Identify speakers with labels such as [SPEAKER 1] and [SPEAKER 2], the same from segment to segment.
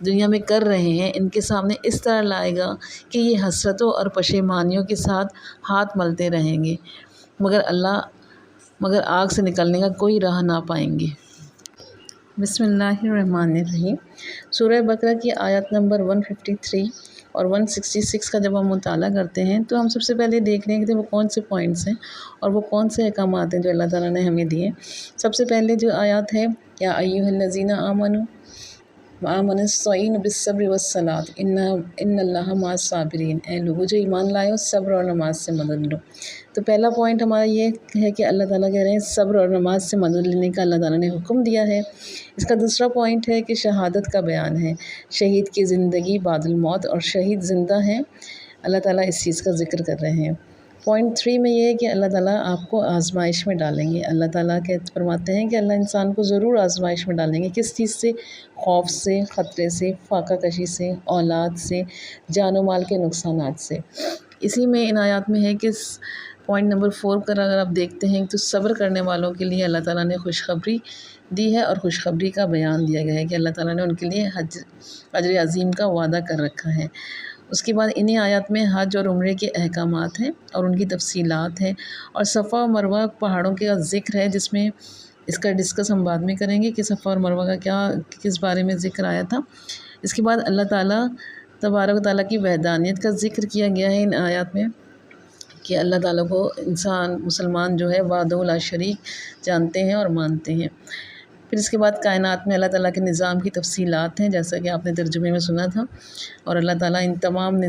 [SPEAKER 1] دنیا میں کر رہے ہیں ان کے سامنے اس طرح لائے گا کہ یہ حسرتوں اور پشیمانیوں کے ساتھ ہاتھ ملتے رہیں گے، مگر آگ سے نکلنے کا کوئی راہ نہ پائیں گے۔ بسم اللہ الرحمن الرحیم۔ سورہ بقرہ کی آیات نمبر 153 اور 166 کا جب ہم مطالعہ کرتے ہیں تو ہم سب سے پہلے دیکھ رہے ہیں کہ وہ کون سے پوائنٹس ہیں اور وہ کون سے احکامات ہیں جو اللہ تعالیٰ نے ہمیں دیے۔ سب سے پہلے جو آیات ہے، یا ایھا الذین آمنوا استعینوا بالصبر والصلاۃ ان اللہ مع الصابرین، اے لوگو جو ایمان لائے ہو صبر اور نماز سے مدد لو۔ تو پہلا پوائنٹ ہمارا یہ ہے کہ اللہ تعالیٰ کہہ رہے ہیں صبر اور نماز سے مدد لینے کا اللہ تعالیٰ نے حکم دیا ہے۔ اس کا دوسرا پوائنٹ ہے کہ شہادت کا بیان ہے، شہید کی زندگی بعد الموت، اور شہید زندہ ہیں، اللہ تعالیٰ اس چیز کا ذکر کر رہے ہیں۔ پوائنٹ 3 میں یہ ہے کہ اللہ تعالیٰ آپ کو آزمائش میں ڈالیں گے۔ اللہ تعالیٰ فرماتے ہیں کہ اللہ انسان کو ضرور آزمائش میں ڈالیں گے۔ کس چیز سے؟ خوف سے، خطرے سے، فاقہ کشی سے، اولاد سے، جان و مال کے نقصانات سے۔ اسی میں ان آیات میں ہے کہ پوائنٹ نمبر 4 پر اگر آپ دیکھتے ہیں تو صبر کرنے والوں کے لیے اللہ تعالیٰ نے خوشخبری دی ہے، اور خوشخبری کا بیان دیا گیا ہے کہ اللہ تعالیٰ نے ان کے لیے اجر عظیم کا وعدہ کر رکھا ہے۔ اس کے بعد انہی آیات میں حج اور عمرے کے احکامات ہیں اور ان کی تفصیلات ہیں، اور صفا و مروہ پہاڑوں کا ذکر ہے، جس میں اس کا ڈسکس ہم بعد میں کریں گے کہ صفا اور مروہ کا کس بارے میں ذکر آیا تھا۔ اس کے بعد اللہ تعالیٰ تبارک و تعالیٰ کی وحدانیت کا ذکر کیا گیا ہے ان آیات میں، کہ اللہ تعالیٰ کو مسلمان جو ہے وحدہ لا شریک جانتے ہیں اور مانتے ہیں۔ پھر اس کے بعد کائنات میں اللہ تعالیٰ کے نظام کی تفصیلات ہیں، جیسا کہ آپ نے ترجمے میں سنا تھا، اور اللہ تعالیٰ ان تمام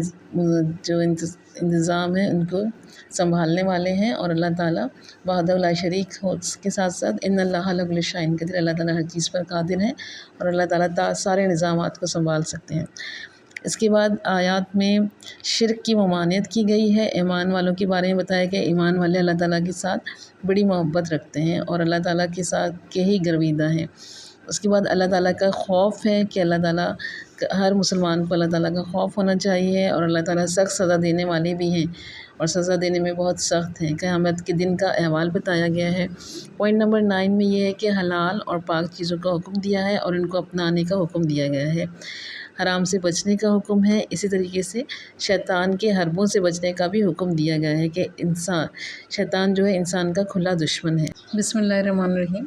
[SPEAKER 1] جو انتظام ہیں ان کو سنبھالنے والے ہیں، اور اللہ تعالیٰ وحدہ لا شریک کے ساتھ ساتھ ان اللہ علی کل شیء قدیر، اللہ تعالیٰ ہر چیز پر قادر ہے اور اللہ تعالیٰ سارے نظامات کو سنبھال سکتے ہیں۔ اس کے بعد آیات میں شرک کی ممانعت کی گئی ہے، ایمان والوں کے بارے میں بتایا کہ ایمان والے اللہ تعالیٰ کے ساتھ بڑی محبت رکھتے ہیں اور اللہ تعالیٰ کے ساتھ کے ہی گرویدہ ہیں۔ اس کے بعد اللہ تعالیٰ کا خوف ہے کہ اللہ تعالیٰ ہر مسلمان کو اللہ تعالیٰ کا خوف ہونا چاہیے، اور اللہ تعالیٰ سخت سزا دینے والے بھی ہیں اور سزا دینے میں بہت سخت ہیں۔ قیامت کے دن کا احوال بتایا گیا ہے۔ پوائنٹ نمبر 9 میں یہ ہے کہ حلال اور پاک چیزوں کا حکم دیا ہے اور ان کو اپنانے کا حکم دیا گیا ہے، حرام سے بچنے کا حکم ہے۔ اسی طریقے سے شیطان کے حربوں سے بچنے کا بھی حکم دیا گیا ہے کہ شیطان جو ہے انسان کا کھلا دشمن ہے۔ بسم اللہ الرحمن الرحیم۔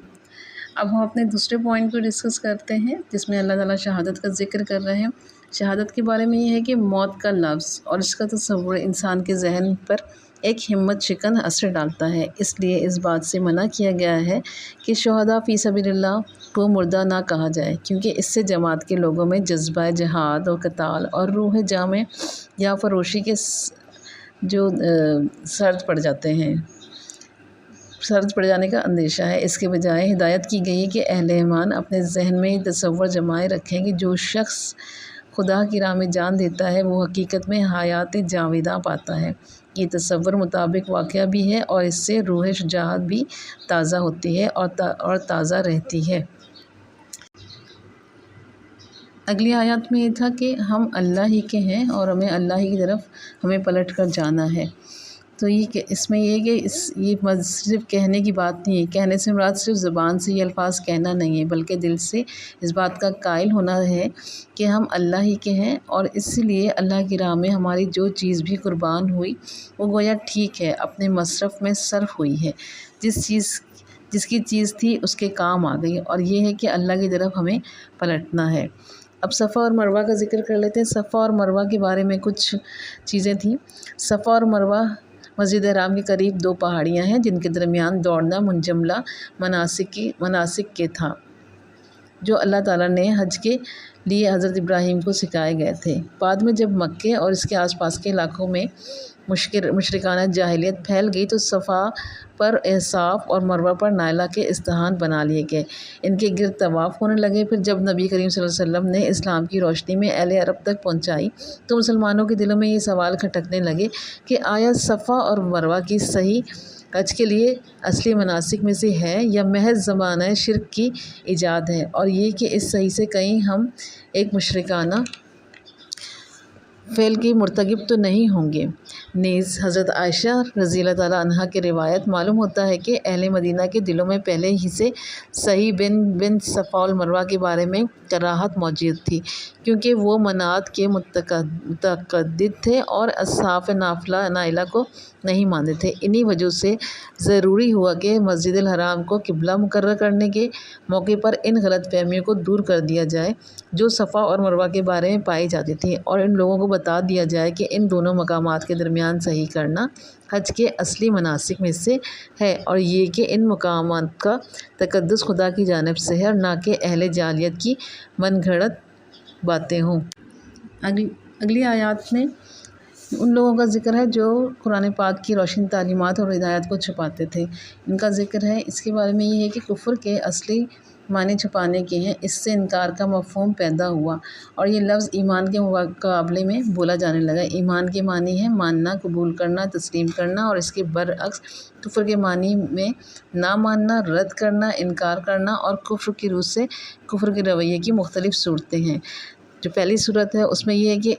[SPEAKER 1] اب ہم اپنے دوسرے پوائنٹ کو ڈسکس کرتے ہیں، جس میں اللہ تعالیٰ شہادت کا ذکر کر رہے ہیں۔ شہادت کے بارے میں یہ ہے کہ موت کا لفظ اور اس کا تصور انسان کے ذہن پر ایک ہمت شکن اثر ڈالتا ہے، اس لیے اس بات سے منع کیا گیا ہے کہ شہداء فی سبیل اللہ کو مردہ نہ کہا جائے، کیونکہ اس سے جماعت کے لوگوں میں جذبہ جہاد و قتال اور روح جامع یا فروشی کے جو سرد پڑ جانے کا اندیشہ ہے۔ اس کے بجائے ہدایت کی گئی کہ اہل ایمان اپنے ذہن میں یہ تصور جمائے رکھیں کہ جو شخص خدا کی راہ میں جان دیتا ہے وہ حقیقت میں حیات جاویدہ پاتا ہے۔ یہ تصور مطابق واقعہ بھی ہے اور اس سے روح شجاعت بھی تازہ ہوتی ہے اور تازہ رہتی ہے۔ اگلی آیات میں یہ تھا کہ ہم اللہ ہی کے ہیں اور ہمیں اللہ ہی کی طرف ہمیں پلٹ کر جانا ہے۔ تو اس میں یہ کہ یہ صرف کہنے کی بات نہیں ہے، کہنے سے مراد صرف زبان سے یہ الفاظ کہنا نہیں ہے، بلکہ دل سے اس بات کا قائل ہونا ہے کہ ہم اللہ ہی کے ہیں، اور اس لیے اللہ کی راہ میں ہماری جو چیز بھی قربان ہوئی وہ گویا ٹھیک ہے اپنے مصرف میں صرف ہوئی ہے، جس کی چیز تھی اس کے کام آ گئی، اور یہ ہے کہ اللہ کی طرف ہمیں پلٹنا ہے۔ اب صفا اور مروہ کا ذکر کر لیتے ہیں۔ صفا اور مروہ کے بارے میں کچھ چیزیں تھیں۔ صفا اور مروہ مسجد حرام کے قریب 2 پہاڑیاں ہیں جن کے درمیان دوڑنا منجملہ مناسک کے تھا، جو اللہ تعالیٰ نے حج کے لیے حضرت ابراہیم کو سکھائے گئے تھے۔ بعد میں جب مکے اور اس کے آس پاس کے علاقوں میں مشرکانہ جاہلیت پھیل گئی تو صفا پر احصاف اور مروہ پر نائلہ کے استحان بنا لیے گئے، ان کے گرد طواف ہونے لگے۔ پھر جب نبی کریم صلی اللہ علیہ وسلم نے اسلام کی روشنی میں اہل عرب تک پہنچائی تو مسلمانوں کے دلوں میں یہ سوال کھٹکنے لگے کہ آیا صفا اور مروہ کی صحیح حج کے لیے اصلی مناسک میں سے ہے یا محض زمانہ شرک کی ایجاد ہے، اور یہ کہ اس صحیح سے کہیں ہم ایک مشرکانہ فعل کی مرتکب تو نہیں ہوں گے۔ نیز حضرت عائشہ رضی اللہ تعالیٰ عنہا کی روایت معلوم ہوتا ہے کہ اہل مدینہ کے دلوں میں پہلے ہی سے صحیح بن صفا والمروہ کے بارے میں کراہت موجود تھی، کیونکہ وہ منات کے متقدد تھے اور اصحاب نائلہ کو نہیں مانتے تھے۔ انہی وجہ سے ضروری ہوا کہ مسجد الحرام کو قبلہ مقرر کرنے کے موقع پر ان غلط فہمیوں کو دور کر دیا جائے جو صفا اور مروہ کے بارے میں پائی جاتی تھی، اور ان لوگوں کو بتا دیا جائے کہ ان دونوں مقامات کے درمیان صحیح کرنا حج کے اصلی مناسک میں سے ہے، اور یہ کہ ان مقامات کا تقدس خدا کی جانب سے ہے اور نہ کہ اہل جاہلیت کی من گھڑت باتیں ہوں۔ اگلی آیات میں ان لوگوں کا ذکر ہے جو قرآن پاک کی روشن تعلیمات اور ہدایات کو چھپاتے تھے، ان کا ذکر ہے۔ اس کے بارے میں یہ ہے کہ کفر کے اصلی معنی چھپانے کے ہیں، اس سے انکار کا مفہوم پیدا ہوا اور یہ لفظ ایمان کے مقابلے میں بولا جانے لگا۔ ایمان کے معنی ہے ماننا، قبول کرنا، تسلیم کرنا، اور اس کے برعکس کفر کے معنی میں نہ ماننا، رد کرنا، انکار کرنا، اور کفر کی روح سے کفر کے رویے کی مختلف صورتیں ہیں۔ جو پہلی صورت ہے اس میں یہ ہے کہ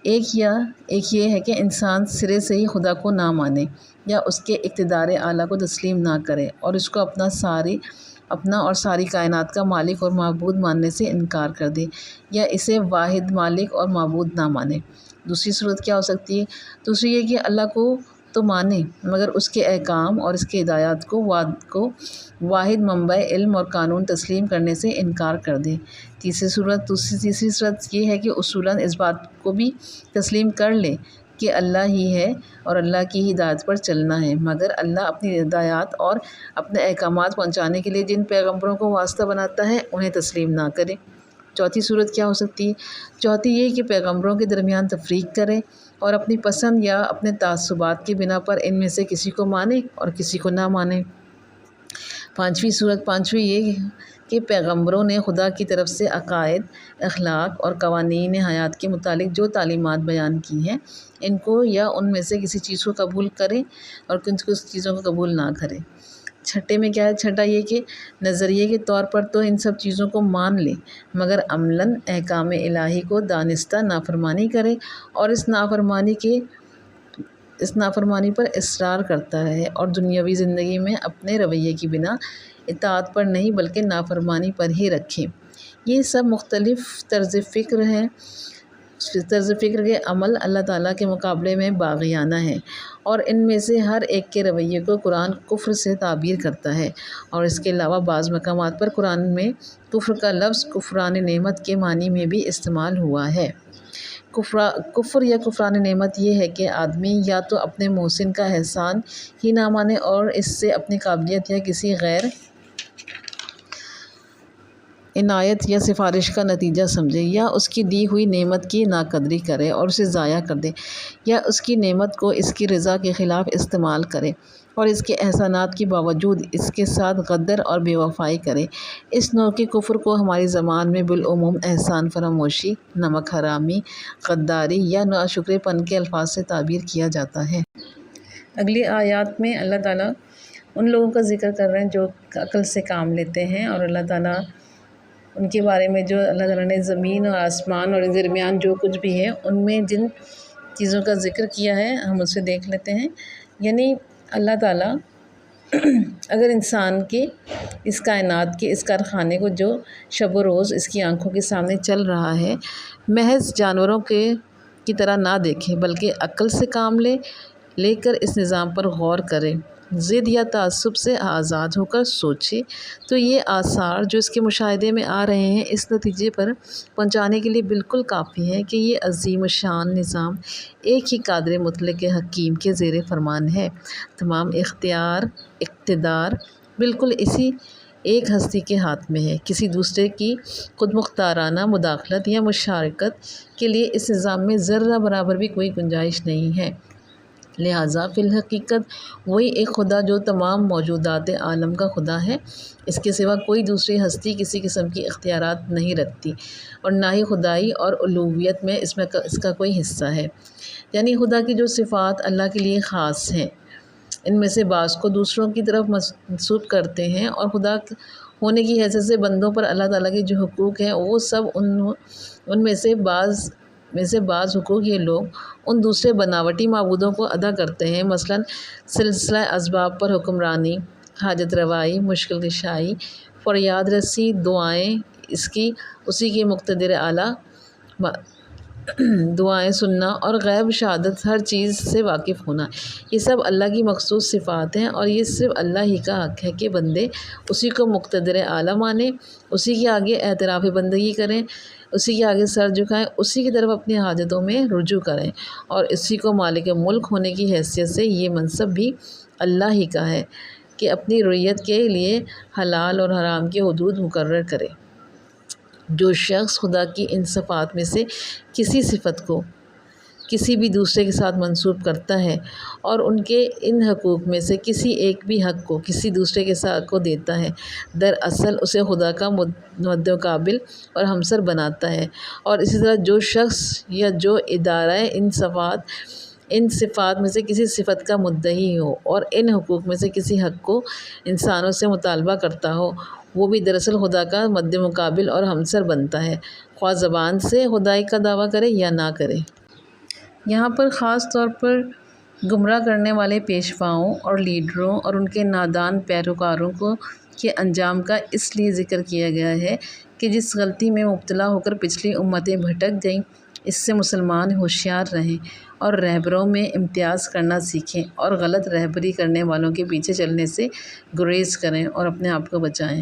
[SPEAKER 1] ایک یہ ہے کہ انسان سرے سے ہی خدا کو نہ مانے یا اس کے اقتدار اعلیٰ کو تسلیم نہ کرے اور اس کو اپنا اور ساری کائنات کا مالک اور معبود ماننے سے انکار کر دے، یا اسے واحد مالک اور معبود نہ مانے۔ دوسری صورت کیا ہو سکتی ہے؟ دوسری یہ کہ اللہ کو تو مانے مگر اس کے احکام اور اس کے ہدایات کو واحد منبع علم اور قانون تسلیم کرنے سے انکار کر دے۔ تیسری صورت یہ ہے کہ اصولاً اس بات کو بھی تسلیم کر لے کہ اللہ ہی ہے اور اللہ کی ہدایت پر چلنا ہے، مگر اللہ اپنی ہدایات اور اپنے احکامات پہنچانے کے لیے جن پیغمبروں کو واسطہ بناتا ہے انہیں تسلیم نہ کرے۔ چوتھی صورت کیا ہو سکتی ہے؟ چوتھی یہ کہ پیغمبروں کے درمیان تفریق کرے اور اپنی پسند یا اپنے تعصبات کی بنا پر ان میں سے کسی کو مانے اور کسی کو نہ مانے۔ پانچویں یہ کہ پیغمبروں نے خدا کی طرف سے عقائد، اخلاق اور قوانین حیات کے متعلق جو تعلیمات بیان کی ہیں ان کو یا ان میں سے کسی چیز کو قبول کرے اور کچھ چیزوں کو قبول نہ کرے۔ چھٹے میں کیا ہے؟ چھٹا یہ کہ نظریے کے طور پر تو ان سب چیزوں کو مان لے مگر عملاً احکام الہی کو دانستہ نافرمانی کرے اور اس نافرمانی پر اصرار کرتا رہے اور دنیاوی زندگی میں اپنے رویے کی بنا اطاعت پر نہیں بلکہ نافرمانی پر ہی رکھے۔ یہ سب مختلف طرز فکر کے عمل اللہ تعالیٰ کے مقابلے میں باغیانہ ہیں، اور ان میں سے ہر ایک کے رویے کو قرآن کفر سے تعبیر کرتا ہے، اور اس کے علاوہ بعض مقامات پر قرآن میں کفر کا لفظ کفران نعمت کے معنی میں بھی استعمال ہوا ہے۔ کفر یا کفران نعمت یہ ہے کہ آدمی یا تو اپنے محسن کا احسان ہی نہ مانے اور اس سے اپنی قابلیت یا کسی غیر عنایت یا سفارش کا نتیجہ سمجھے، یا اس کی دی ہوئی نعمت کی ناقدری کرے اور اسے ضائع کر دے، یا اس کی نعمت کو اس کی رضا کے خلاف استعمال کرے اور اس کے احسانات کے باوجود اس کے ساتھ غدر اور بے وفائی کرے۔ اس نوع کے کفر کو ہماری زبان میں بالعموم احسان فراموشی، نمک حرامی، غداری یا ناشکر پن کے الفاظ سے تعبیر کیا جاتا ہے۔ اگلی آیات میں اللہ تعالیٰ ان لوگوں کا ذکر کر رہے ہیں جو عقل سے کام لیتے ہیں، اور اللہ تعالیٰ ان کے بارے میں جو اللہ تعالیٰ نے زمین اور آسمان اور درمیان جو کچھ بھی ہے ان میں جن چیزوں کا ذکر کیا ہے ہم اسے دیکھ لیتے ہیں۔ یعنی اللہ تعالیٰ اگر انسان کے اس کائنات کے اس کارخانے کو جو شب و روز اس کی آنکھوں کے سامنے چل رہا ہے محض جانوروں کی طرح نہ دیکھے بلکہ عقل سے کام لے کر اس نظام پر غور کرے، ضد یا تعصب سے آزاد ہو کر سوچے، تو یہ آثار جو اس کے مشاہدے میں آ رہے ہیں اس نتیجے پر پہنچانے کے لیے بالکل کافی ہے کہ یہ عظیم الشان نظام ایک ہی قادر مطلق حکیم کے زیر فرمان ہے۔ تمام اقتدار بالکل اسی ایک ہستی کے ہاتھ میں ہے، کسی دوسرے کی خود مختارانہ مداخلت یا مشارکت کے لیے اس نظام میں ذرہ برابر بھی کوئی گنجائش نہیں ہے۔ لہٰذا فی الحقیقت وہی ایک خدا جو تمام موجودات عالم کا خدا ہے، اس کے سوا کوئی دوسری ہستی کسی قسم کی اختیارات نہیں رکھتی اور نہ ہی خدائی اور الوہیت میں اس کا کوئی حصہ ہے۔ یعنی خدا کی جو صفات اللہ کے لیے خاص ہیں ان میں سے بعض کو دوسروں کی طرف منسوب کرتے ہیں، اور خدا ہونے کی حیثیت سے بندوں پر اللہ تعالیٰ کے جو حقوق ہیں وہ سب ان میں سے بعض میں سے بعض حقوق یہ لوگ ان دوسرے بناوٹی معبودوں کو ادا کرتے ہیں، مثلاً سلسلہ اسباب پر حکمرانی، حاجت روائی، مشکل کشائی، فریاد رسی، دعائیں اسی کی مقتدر اعلیٰ، دعائیں سننا اور غیب شہادت ہر چیز سے واقف ہونا۔ یہ سب اللہ کی مخصوص صفات ہیں اور یہ صرف اللہ ہی کا حق ہے کہ بندے اسی کو مقتدر اعلیٰ مانیں، اسی کے آگے اعتراف بندگی کریں، اسی کے آگے سر جھکائیں، اسی کی طرف اپنی حاجتوں میں رجوع کریں، اور اسی کو مالک ملک ہونے کی حیثیت سے یہ منصب بھی اللہ ہی کا ہے کہ اپنی رعیت کے لیے حلال اور حرام کی حدود مقرر کرے۔ جو شخص خدا کی ان صفات میں سے کسی صفت کو کسی بھی دوسرے کے ساتھ منسوب کرتا ہے اور ان کے ان حقوق میں سے کسی ایک بھی حق کو کسی دوسرے کے ساتھ کو دیتا ہے، دراصل اسے خدا کا مدمقابل اور ہمسر بناتا ہے۔ اور اسی طرح جو شخص یا جو ادارہ ان صفات میں سے کسی صفت کا مدعی ہو اور ان حقوق میں سے کسی حق کو انسانوں سے مطالبہ کرتا ہو، وہ بھی دراصل خدا کا مد مقابل اور ہمسر بنتا ہے، خواہ زبان سے خدائی کا دعویٰ کرے یا نہ کرے۔ یہاں پر خاص طور پر گمراہ کرنے والے پیشواؤں اور لیڈروں اور ان کے نادان پیروکاروں کے انجام کا اس لیے ذکر کیا گیا ہے کہ جس غلطی میں مبتلا ہو کر پچھلی امتیں بھٹک گئیں، اس سے مسلمان ہوشیار رہیں اور رہبروں میں امتیاز کرنا سیکھیں اور غلط رہبری کرنے والوں کے پیچھے چلنے سے گریز کریں اور اپنے آپ کو بچائیں۔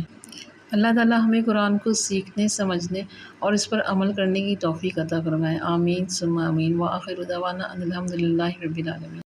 [SPEAKER 1] اللہ تعالیٰ ہمیں قرآن کو سیکھنے، سمجھنے اور اس پر عمل کرنے کی توفیق عطا فرمائے۔ آمین ثم آمین۔ وآخر دعوانا ان الحمد للہ رب العالمین۔